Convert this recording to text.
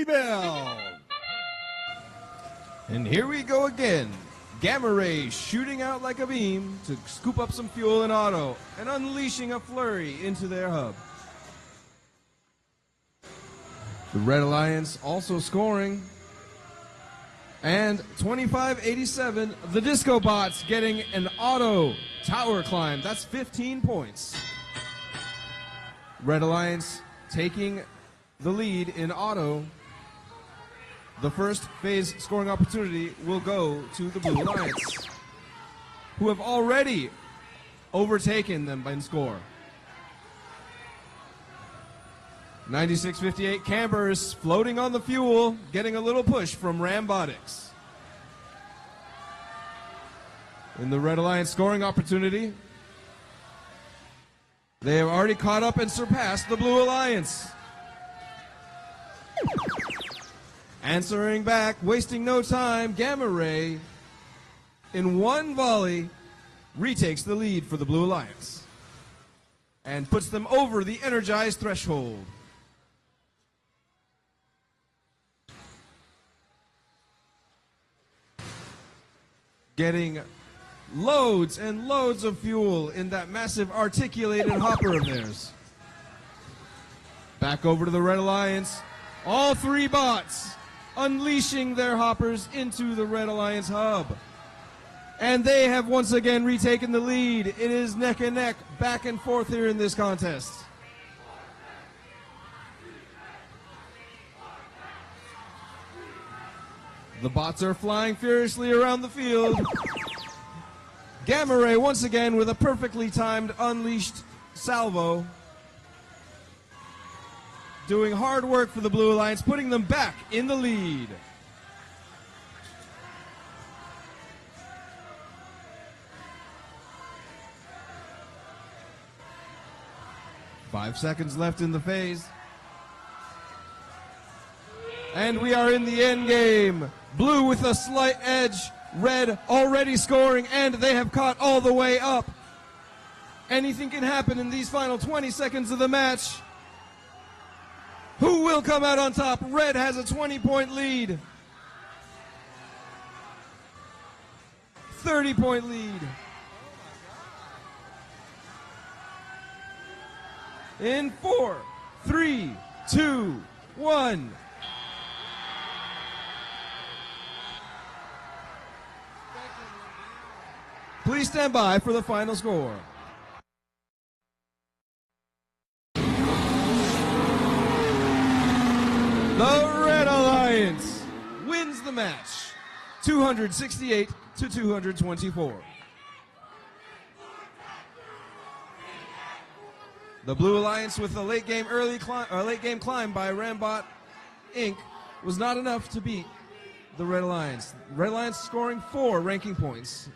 rebound. And here we go again. Gamma Ray shooting out like a beam to scoop up some fuel in auto and unleashing a flurry into their hub. The Red Alliance also scoring. And 25-87, the DiscoBots getting an auto tower climb. That's 15 points. Red Alliance taking the lead in auto. The first phase scoring opportunity will go to the Blue Alliance, who have already overtaken them in score. 96-58, Campers floating on the fuel, getting a little push from Robotics. In the Red Alliance scoring opportunity, they have already caught up and surpassed the Blue Alliance. Answering back, wasting no time, Gamma Ray, in one volley, retakes the lead for the Blue Alliance and puts them over the energized threshold. Getting loads and loads of fuel in that massive articulated hopper of theirs. Back over to the Red Alliance. All three bots unleashing their hoppers into the Red Alliance hub. And they have once again retaken the lead. It is neck and neck, back and forth here in this contest. The bots are flying furiously around the field. Gamma Ray once again with a perfectly timed unleashed salvo. Doing hard work for the Blue Alliance, putting them back in the lead. Five seconds left in the phase. And we are in the end game. Blue with a slight edge. Red already scoring, and they have caught all the way up. Anything can happen in these final 20 seconds of the match. Who will come out on top? Red has a 20-point lead. 30-point lead. In 4, 3, 2, 1. Please stand by for the final score. The Red Alliance wins the match, 268 to 224. The Blue Alliance with a late game climb by Rambot Inc. was not enough to beat the Red Alliance. Red Alliance scoring 4 ranking points.